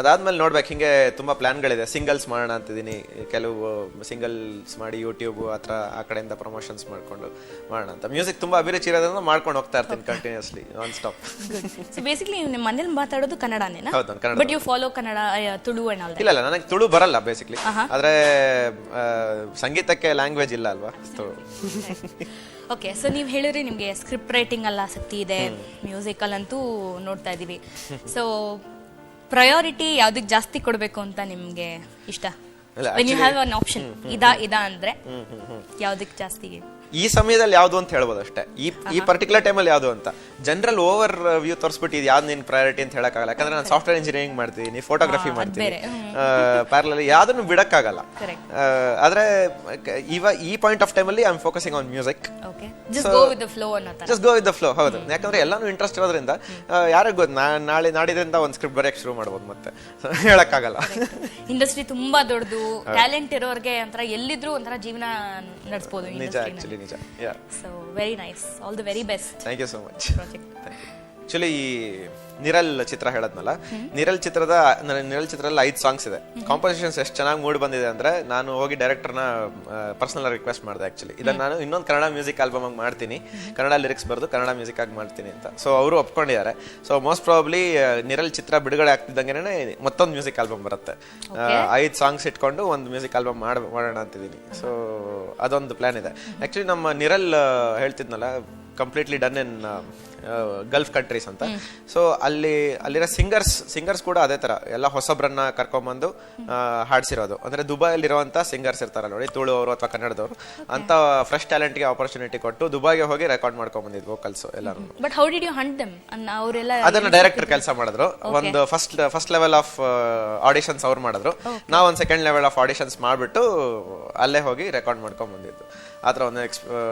ಅದಾದ್ಮೇಲೆ ನೋಡ್ಬೇಕು, ಹಿಂಗೆ ತುಂಬಾ ಪ್ಲಾನ್ಗಳಿದೆ. ಸಿಂಗಲ್ಸ್ ಮಾಡೋಣ ಅಂತಿದ್ದೀನಿ, ಕೆಲವು ಸಿಂಗಲ್ಸ್ ಮಾಡಿ ಯೂಟ್ಯೂಬ್ ಆ ಕಡೆಯಿಂದ ಪ್ರಮೋಷನ್ಸ್ ಮಾಡ್ಕೊಂಡು ಮಾಡೋಣ ಅಂತ. ಮ್ಯೂಸಿಕ್ ತುಂಬಾ ಅಭಿರುಚಿ ಇರೋದ್ರಿಂದ ಮಾಡ್ಕೊಂಡು ಹೋಗ್ತಾ ಇರ್ತೀನಿ continuously, non stop. So basically ನಿಮ್ಮ ಮನೇಲಿ ಮಾತಾಡೋದು ಕನ್ನಡನೇನಾ? ಹೌದು, Kannada. But you follow Kannada, Tulu and all? ಇಲ್ಲ, ನನಗೆ ತುಳು ಬರಲ್ಲ ಬೇಸಿಕ್ಲಿ. ಆದ್ರೆ ಸಂಗೀತಕ್ಕೆ ಲ್ಯಾಂಗ್ವೇಜ್ ಇಲ್ಲ ಅಲ್ವಾ. ಓಕೆ. ಸೊ ನೀವು ಹೇಳಿದ್ರಿ ನಿಮಗೆ ಸ್ಕ್ರಿಪ್ಟ್ ರೈಟಿಂಗ್ ಅಲ್ಲಿ ಆಸಕ್ತಿ ಇದೆ, ಮ್ಯೂಸಿಕಲ್ ಅಂತೂ ನೋಡ್ತಾ ಇದೀವಿ. ಸೊ ಪ್ರಯಾರಿಟಿ ಯಾವ್ದಕ್ಕೆ ಜಾಸ್ತಿ ಕೊಡಬೇಕು ಅಂತ ನಿಮ್ಗೆ ಇಷ್ಟ? When you have an option, ಇದಾ ಅಂದ್ರೆ ಯಾವ್ದಕ್ಕೆ ಜಾಸ್ತಿ? ಈ ಸಮಯದಲ್ಲಿ ಯಾವ್ದು ಅಂತ ಹೇಳ್ಬೋದು ಅಷ್ಟೇ. ಈ ಪರ್ಟಿಕ್ಯುಲರ್ ಟೈಮಲ್ಲಿ ಯಾವ್ದು ಅಂತ ಜನರಲ್ ಓವರ್ ವ್ಯೂ ತೋರಿಸ್ಬಿಟ್ಟು ಇದು ಯಾವ್ದು ನಿನ್ ಪ್ರಯಾರಿಟಿ ಅಂತ ಹೇಳಕ್ಕಾಗಲ್ಲ. ಯಾಕಂದ್ರೆ ನಾನು ಸಾಫ್ಟ್ವೇರ್ ಇಂಜಿನಿಯರಿಂಗ್ ಮಾಡ್ತೀನಿ, ಫೋಟೋಗ್ರಫಿ ಮಾಡ್ತೀನಿ, ಪ್ಯಾರಲಲ್ ಯಾವ್ದನ್ನು ಬಿಡಕ್ಕಾಗಲ್ಲ. ಆದ್ರೆ ಈ ಪಾಯಿಂಟ್ ಆಫ್ ಟೈಮ್ ಅಲ್ಲಿ I am focusing on music. Just go with the flow. ಹೌದು, ಯಾಕಂದ್ರೆ ಎಲ್ಲಾನು ಇಂಟ್ರೆಸ್ಟ್ ಇರೋದ್ರಿಂದ ಯಾರಿಗ್ ಗೊತ್ತು, ನಾಳೆ ನಾಡಿದ್ರಿಂದ ಒಂದು ಸ್ಕ್ರಿಪ್ಟ್ ಬರೆಯಕ್ಕೆ ಶುರು ಮಾಡ್ಬೋದು, ಮತ್ತೆ ಹೇಳಕ್ಕಾಗಲ್ಲ. ಇಂಡಸ್ಟ್ರಿ ತುಂಬಾ ದೊಡ್ಡದು, ಟ್ಯಾಲೆಂಟ್ ಇರೋರ್ಗೆ ಒಂಥರ ಎಲ್ಲಿದ್ರು ಒಂಥರ ಜೀವನ ನಡೆಸಬಹುದು. ನಿಜ, ಆಕ್ಚುಲಿ ನಿಜ. So very nice, all the very best. Thank you so much. Actually ಈ ನಿರಲ್ ಚಿತ್ರ ಹೇಳದ್ನಲ್ಲ, ನಿರಲ್ ಚಿತ್ರದಲ್ಲಿ 5 ಸಾಂಗ್ಸ್ ಇದೆ. ಕಾಂಪೋಸಿಷನ್ಸ್ ಎಷ್ಟು ಚೆನ್ನಾಗಿ ಮೂಡ್ ಬಂದಿದೆ ಅಂದ್ರೆ, ನಾನು ಹೋಗಿ ಡೈರೆಕ್ಟರ್ನ ಪರ್ಸನಲ್ ರಿಕ್ವೆಸ್ಟ್ ಮಾಡಿದೆ ಆಕ್ಚುಲಿ, ಇದನ್ನ ನಾನು ಇನ್ನೊಂದು ಕನ್ನಡ ಮ್ಯೂಸಿಕ್ ಆಲ್ಬಮ್ ಆಗಿ ಮಾಡ್ತೀನಿ, ಕನ್ನಡ ಲಿರಿಕ್ಸ್ ಬರೆದು ಕನ್ನಡ ಮ್ಯೂಸಿಕ್ ಆಗಿ ಮಾಡ್ತೀನಿ ಅಂತ. ಸೊ ಅವರು ಒಪ್ಕೊಂಡಿದ್ದಾರೆ. ಸೊ ಮೋಸ್ಟ್ ಪ್ರಾಬಬ್ಲಿ ನಿರಲ್ ಚಿತ್ರ ಬಿಡುಗಡೆ ಆಗ್ತಿದ್ದಂಗೆನೆ ಮತ್ತೊಂದು ಮ್ಯೂಸಿಕ್ ಆಲ್ಬಮ್ ಬರುತ್ತೆ. 5 ಸಾಂಗ್ಸ್ ಇಟ್ಕೊಂಡು ಒಂದು ಮ್ಯೂಸಿಕ್ ಆಲ್ಬಮ್ ಮಾಡೋಣ ಅಂತಿದ್ದೀನಿ. ಸೊ ಅದೊಂದು ಪ್ಲಾನ್ ಇದೆ. ಆಕ್ಚುಲಿ ನಮ್ಮ ನಿರಲ್ ಹೇಳ್ತಿದ್ನಲ್ಲ, completely done in Gulf countries ಅಂತ. ಸೊ ಅಲ್ಲಿರೋ ಸಿಂಗರ್ಸ್ ಕೂಡ ಅದೇ ತರ ಎಲ್ಲ ಹೊಸಬ್ರನ್ನ ಕರ್ಕೊಂಡ್ಬಂದು ಹಾಡ್ಸಿರೋದು. ಅಂದ್ರೆ ದುಬೈಲಿರುವಂತ ಸಿಂಗರ್ಸ್ ಇರ್ತಾರಲ್ಲ ನೋಡಿ, ತುಳು ಅವರು ಅಥವಾ ಕನ್ನಡದವರು, ಅಂತ ಫ್ರೆಶ್ ಟ್ಯಾಲೆಂಟ್ಗೆ ಆಪರ್ಚುನಿಟಿ ಕೊಟ್ಟು ದುಬೈಗೆ ಹೋಗಿ ರೆಕಾರ್ಡ್ ಮಾಡ್ಕೊಂಡ್ ಬಂದಿದ್ದು ವೋಕಲ್ಸ್ ಎಲ್ಲರೂ. But how did you hunt them? ಅದನ್ನ ಡೈರೆಕ್ಟರ್ ಕೆಲಸ ಮಾಡಿದ್ರು. ಒಂದು ಫಸ್ಟ್ ಲೆವೆಲ್ ಆಫ್ ಆಡಿಷನ್ಸ್ ಅವ್ರು ಮಾಡಿದ್ರು. ನಾವು ಒಂದು ಸೆಕೆಂಡ್ ಲೆವೆಲ್ ಆಫ್ ಆಡಿಷನ್ಸ್ ಮಾಡ್ಬಿಟ್ಟು ಅಲ್ಲೇ ಹೋಗಿ ರೆಕಾರ್ಡ್ ಮಾಡ್ಕೊಂಡ್ ಬಂದಿದ್ದು. ಆ ಥರ ಒಂದು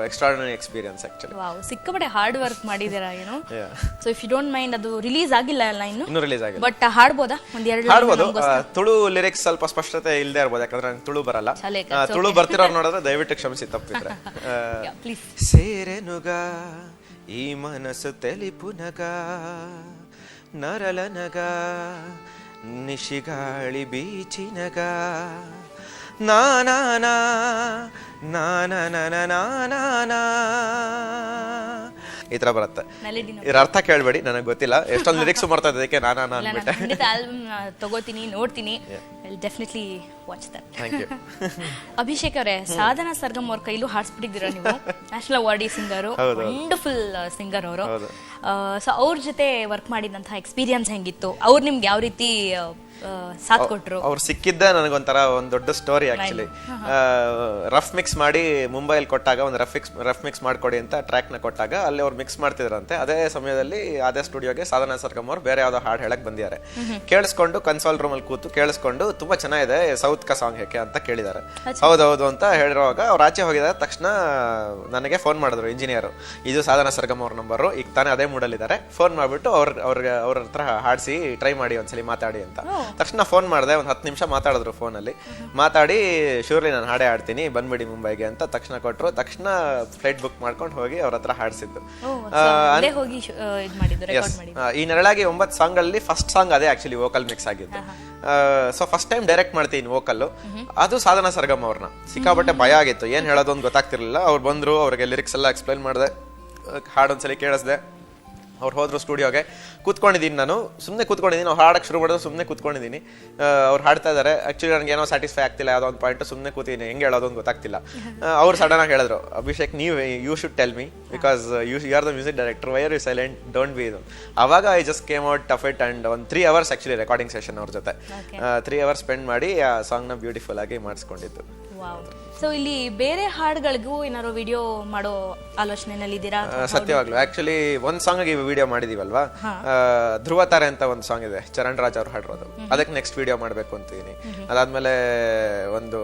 ಎಕ್ಸ್ಟ್ರಾರ್ಡಿನರಿ ಎಕ್ಸ್ಪೀರಿಯನ್ಸ್ ಆ್ಯಕ್ಚುಲಿ. ವಾವ್, ಸಿಕ್ಕಾಪಟ್ಟೆ ಹಾರ್ಡ್ ವರ್ಕ್ ಮಾಡಿದ್ದೀರಾ ಏನು. So if you don't mind, ಅದು ರಿಲೀಸ್ ಆಗಿಲ್ಲ ಅಲ್ಲ ಇನ್ನೂ ರಿಲೀಸ್ ಆಗಿಲ್ಲ, ಬಟ್ ಹಾಡ್ಬೋದಾ ಒಂದೆರಡು? ಹಾಡ್ಬೋದು. ತುಳು ಲಿರಿಕ್ಸ್ ಸ್ವಲ್ಪ ಸ್ಪಷ್ಟತೆ ಇಲ್ಲದೆ ಇರ್ಬೋದು, ಯಾಕಂದ್ರೆ ನಂಗೆ ತುಳು ಬರಲ್ಲ. ತುಳು ಬರ್ತಿರೋರು ನೋಡಿದ್ರೆ ದಯವಿಟ್ಟು ಕ್ಷಮಿಸಿ ತಪ್ಪಿದ್ರೆ. ಸೇರೆನುಗ ಈ ಮನಸ್ಸು ತೆಲಿಪುನಗ ನರಳನಗ ನಿಶಿಗಾಳಿ ಬೀಚಿನಗ ನಾನಾ ನಾನಾ ಈ ತರ ಬರುತ್ತೆ. ಇದ್ರ ಅರ್ಥ ಕೇಳ್ಬೇಡಿ, ನನಗೆ ಗೊತ್ತಿಲ್ಲ. ಎಷ್ಟೊಂದು ಲಿರಿಕ್ಸ್ ಬರ್ತಾ ಇದಕ್ಕೆ ನಾನಾ ಅಂದ್ಬಿಟ್ಟೆ. ಖಂಡಿತ ಆಲ್ಬಮ್ ತಗೋತೀನಿ, ನೋಡ್ತೀನಿ. Definitely watch that. Thank you. Abhishek ಅವರೇ, ಸಾಧನಾ ಸರ್ಗಮ್ ಅವ್ರ ಕೈಲೂ ಹಾಡ್ಸ್ಬಿಟ್ಟಿದ್ದೀರಾ ನೀವು. National awardee singer, wonderful singer ಅವರು. ಸೊ ಅವ್ರ ಜೊತೆ ವರ್ಕ್ ಮಾಡಿದಂತಹ ಎಕ್ಸ್ಪೀರಿಯನ್ಸ್ ಹೆಂಗಿತ್ತು? ಅವ್ರು ನಿಮ್ಗೆ ಯಾವ ರೀತಿ ಸಾಥ್ ಕೊಟ್ರು? ಅವ್ರು ಸಿಕ್ಕಿದ್ದೆ ನನಗೊಂಥರ ಒಂದು ದೊಡ್ಡ ಸ್ಟೋರಿ ಆಕ್ಚುಲಿ. ರಫ್ ಮಿಕ್ಸ್ ಮಾಡಿ ಮುಂಬೈಲಿ ಕೊಟ್ಟಾಗ, ಒಂದು ರಫ್ ಮಿಕ್ಸ್ ಮಾಡ್ಕೊಡಿ ಅಂತ ಟ್ರ್ಯಾಕ್ ನ ಕೊಟ್ಟಾಗ ಅಲ್ಲಿ ಅವ್ರು ಮಿಕ್ಸ್ ಮಾಡ್ತಿದ್ರಂತೆ. ಅದೇ ಸಮಯದಲ್ಲಿ ಅದೇ ಸ್ಟುಡಿಯೋಗೆ ಸಾಧನಾ ಸರ್ಗಮ್ ಅವ್ರು ಬೇರೆ ಯಾವ್ದೋ ಹಾಡು ಹೇಳಕ್ ಬಂದಿದ್ದಾರೆ. ಕೇಳಿಸ್ಕೊಂಡು ಕನ್ಸೋಲ್ ರೂಮ್ ಅಲ್ಲಿ ಕೂತು ಕೇಳಿಸ್ಕೊಂಡು ತುಂಬಾ ಚೆನ್ನಾಗಿದೆ, ಸೌತ್ ಕಾ ಸಾಂಗ್ ಹೇಗೆ ಅಂತ ಕೇಳಿದ್ದಾರೆ. ಹೌದೌದು ಅಂತ ಹೇಳಿರುವಾಗ ಅವ್ರು ಆಚೆ ಹೋಗಿದ್ದಾರೆ. ತಕ್ಷಣ ನನಗೆ ಫೋನ್ ಮಾಡಿದ್ರು ಇಂಜಿನಿಯರ್, ಇದು ಸಾಧನಾ ಸರ್ಗಮ್ ಅವ್ರ ನಂಬರು, ಈಗ ತಾನೇ ಅದೇ ಮೂಡಲ್ಲಿ ಇದ್ದಾರೆ, ಫೋನ್ ಮಾಡ್ಬಿಟ್ಟು ಅವ್ರ ಹತ್ರ ಹಾಡಿಸಿ ಟ್ರೈ ಮಾಡಿ ಒಂದ್ಸಲಿ ಮಾತಾಡಿ ಅಂತ. ತಕ್ಷಣ ಫೋನ್ ಮಾಡಿದೆ, ಒಂದು 10 ನಿಮಿಷ ಮಾತಾಡಿದ್ರು ಫೋನಲ್ಲಿ. ಮಾತಾಡಿ ಶೂರ್ಲಿ ನಾನು ಹಾಡೇ ಆಡ್ತೀನಿ, ಬಂದ್ಬಿಡಿ ಮುಂಬೈಗೆ ಅಂತ ತಕ್ಷಣ ಕೊಟ್ಟರು. ತಕ್ಷಣ ಫ್ಲೈಟ್ ಬುಕ್ ಮಾಡ್ಕೊಂಡು ಹೋಗಿ ಅವ್ರ ಹತ್ರ ಹಾಡಿಸಿದ್ದು. ಈ ನೆರಳಾಗಿ 9 ಸಾಂಗ್ ಅಲ್ಲಿ ಫಸ್ಟ್ ಸಾಂಗ್ ಅದೇ ಆಕ್ಚುಲಿ ವೋಕಲ್ ಮಿಕ್ಸ್ ಆಗಿದ್ದು. ಸೊ ಫಸ್ಟ್ ಟೈಮ್ ಡೈರೆಕ್ಟ್ ಮಾಡ್ತೀನಿ ವೋಕಲ್. ಅದು ಸಾಧನಾ ಸರ್ಗಮ್ ಅವ್ರನ್ನ. ಸಿಕ್ಕಾಪಟ್ಟೆ ಭಯ ಆಗಿತ್ತು, ಏನ್ ಹೇಳೋದು ಅಂತ ಗೊತ್ತಾಗ್ತಿರ್ಲಿಲ್ಲ. ಅವ್ರು ಬಂದ್ರು, ಅವ್ರಿಗೆ ಲಿರಿಕ್ಸ್ ಎಲ್ಲ ಎಕ್ಸ್ಪ್ಲೈನ್ ಮಾಡಿದೆ, ಹಾಡೊಂದ್ಸಲಿ ಕೇಳಿಸ್ದೆ. ಅವ್ರು ಹೋದ್ರು ಸ್ಟುಡಿಯೋಗೆ, ಕೂತ್ಕೊಂಡಿದ್ದೀನಿ. ನಾನು ಸುಮ್ಮನೆ ಕೂತ್ಕೊಂಡಿದ್ದೀನಿ. ಅವ್ರು ಹಾಡಕ್ಕೆ ಶುರು ಮಾಡಿದ್ರು, ಸುಮ್ಮನೆ ಕೂತ್ಕೊಂಡಿದ್ದೀನಿ. ಅವ್ರು ಹಾಡ್ತಾ ಇದ್ದಾರೆ. ಆಕ್ಚುಲಿ ನನಗೆ ಏನೋ ಸ್ಯಾಟಿಸ್ಫೈ ಆಗ್ತಿಲ್ಲ, ಯಾವುದೋ ಒಂದು ಪಾಯಿಂಟ್ ಸುಮ್ಮನೆ ಕೂತೀನಿ, ಹೆಂಗೆ ಹೇಳೋದು ಅಂತ ಗೊತ್ತಾಗ್ತಿಲ್ಲ. ಅವ್ರು ಸಡನ್ ಆಗಿ ಹೇಳಿದ್ರು, ಅಭಿಷೇಕ್ ನೀವು you should tell me because you are the music director, why are you silent, don't be ಇದು. ಅವಾಗ I just came out of it and ಒಂದು 3 hours ಆಕ್ಚುಲಿ ರೆಕಾರ್ಡಿಂಗ್ ಸೆಷನ್ ಅವ್ರ ಜೊತೆ 3 hours ಸ್ಪೆಂಡ್ ಮಾಡಿ ಆ ಸಾಂಗ್ನ ಬ್ಯೂಟಿಫುಲ್ ಆಗಿ ಮಾಡಿಸ್ಕೊಂಡಿದ್ದು. ಸೊ ಇಲ್ಲಿ ಬೇರೆ ಹಾಡುಗಳಿಗೂ ಏನಾದ್ರು ವಿಡಿಯೋ ಮಾಡೋ ಆಲೋಚನೆಯಲ್ಲಿ ಇದ್ದೀರಾ? ಸತ್ಯವಾಗ್ಲು ಆಕ್ಚುಲಿ ಒಂದು ಸಾಂಗ್ ವಿಡಿಯೋ ಮಾಡಿದೀವಲ್ವಾ, ಧ್ರುವ ತಾರೆ ಅಂತ ಒಂದು ಸಾಂಗ್ ಇದೆ, ಚರಣ್ ರಾಜ್ ಅವ್ರು ಹಾಡಿರೋದು. ಅದಕ್ಕೆ ನೆಕ್ಸ್ಟ್ ವಿಡಿಯೋ ಮಾಡ್ಬೇಕು ಅಂತಿದೀನಿ. ಅದಾದ್ಮೇಲೆ ಒಂದು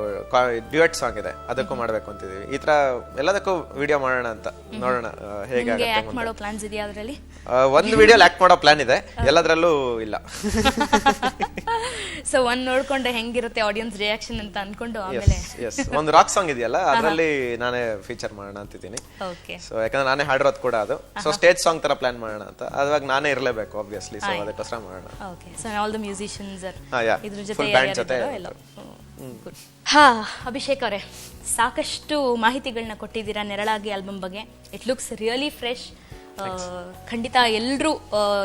ಡ್ಯೂಯೆಟ್ ಸಾಂಗ್ ಇದೆ, ಅದಕ್ಕೂ ಮಾಡ್ಬೇಕು ಅಂತಿದೀವಿ. ಈ ತರ ಎಲ್ಲದಕ್ಕೂ ವಿಡಿಯೋ ಮಾಡೋಣ ಅಂತ ನೋಡೋಣ ಹೇಗೆ ಮಾಡೋ ಪ್ಲಾನ್ಸ್ ಇದೆಯಾ ಅದರಲ್ಲಿ? ಒಂದು ವಿಡಿಯೋ ಆಕ್ಟ್ ಮಾಡೋ ಪ್ಲಾನ್ ಇದೆ, ಎಲ್ಲದರಲ್ಲೂ ಇಲ್ಲ. ಸೊ ಒಂದ್ ನೋಡ್ಕೊಂಡೆ ಹೆಂಗಿರುತ್ತೆ ಆಡಿಯನ್ಸ್ ರಿಯಾಕ್ಷನ್ ಅಂತ ಅನ್ಕೊಂಡು ಆಮೇಲೆ ಒಂದು ರಾಕ್ ಸಾಂಗ್ ಇದೆಯಲ್ಲ, ಅದರಲ್ಲಿ ನಾನೇ ಫೀಚರ್ ಮಾಡೋಣ ಅಂತಿದ್ದೀನಿ. ಸೊ ಯಾಕಂದ್ರೆ ನಾನೇ ಹಾಡಿರೋದು ಕೂಡ ಅದು. ಸೊ ಸ್ಟೇಜ್ ಸಾಂಗ್ ತರ ಪ್ಲಾನ್ ಮಾಡೋಣ ಅಂತ. ಅವಾಗ ನಾನೇ ಇರಲೇಬೇಕು ಆಬ್ವಿಯಸ್ಲಿ. ಸೊ ಅದಕ್ಕೋಸ್ಕರ ಮಾಡೋಣ. Okay, so all the musicians ಇದ್ರ ಜೊತೆ ಫುಲ್ ಬ್ಯಾಂಡ್ ಜೊತೆ ಎಲ್ಲ. ಹಾ, ಅಭಿಷೇಕ್ ಅವರೇ, ಸಾಕಷ್ಟು ಮಾಹಿತಿಗಳನ್ನ ಕೊಟ್ಟಿದ್ದೀರಾ ನೆರಳಾಗಿ ಆಲ್ಬಮ್ ಬಗ್ಗೆ. It looks really fresh. ಖಂಡಿತ ಎಲ್ಲರೂ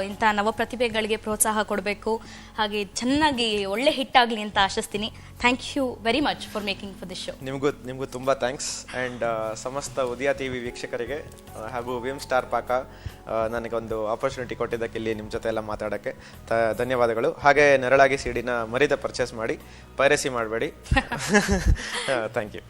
ಇಂಥ ನವ ಪ್ರತಿಭೆಗಳಿಗೆ ಪ್ರೋತ್ಸಾಹ ಕೊಡಬೇಕು, ಹಾಗೆ ಚೆನ್ನಾಗಿ ಒಳ್ಳೆ ಹಿಟ್ ಆಗಲಿ ಅಂತ ಆಶಿಸ್ತೀನಿ. Thank you very much for making for this show. ನಿಮಗೂ ತುಂಬ ಥ್ಯಾಂಕ್ಸ್. ಆ್ಯಂಡ್ ಸಮಸ್ತ ಉದಯ ಟಿವಿ ವೀಕ್ಷಕರಿಗೆ ಹಾಗೂ ವಿಮ್ ಸ್ಟಾರ್ ಪಾಕ ನನಗೊಂದು ಆಪರ್ಚುನಿಟಿ ಕೊಟ್ಟಿದ್ದಕ್ಕೆ ಇಲ್ಲಿ ನಿಮ್ಮ ಜೊತೆ ಎಲ್ಲ ಮಾತಾಡೋಕ್ಕೆ ಧನ್ಯವಾದಗಳು. ಹಾಗೆ ನೆರಳಾಗಿ ಸಿಡಿನ ಮರಿದ ಪರ್ಚೇಸ್ ಮಾಡಿ, ಪೈರಸಿ ಮಾಡಬೇಡಿ. Thank you.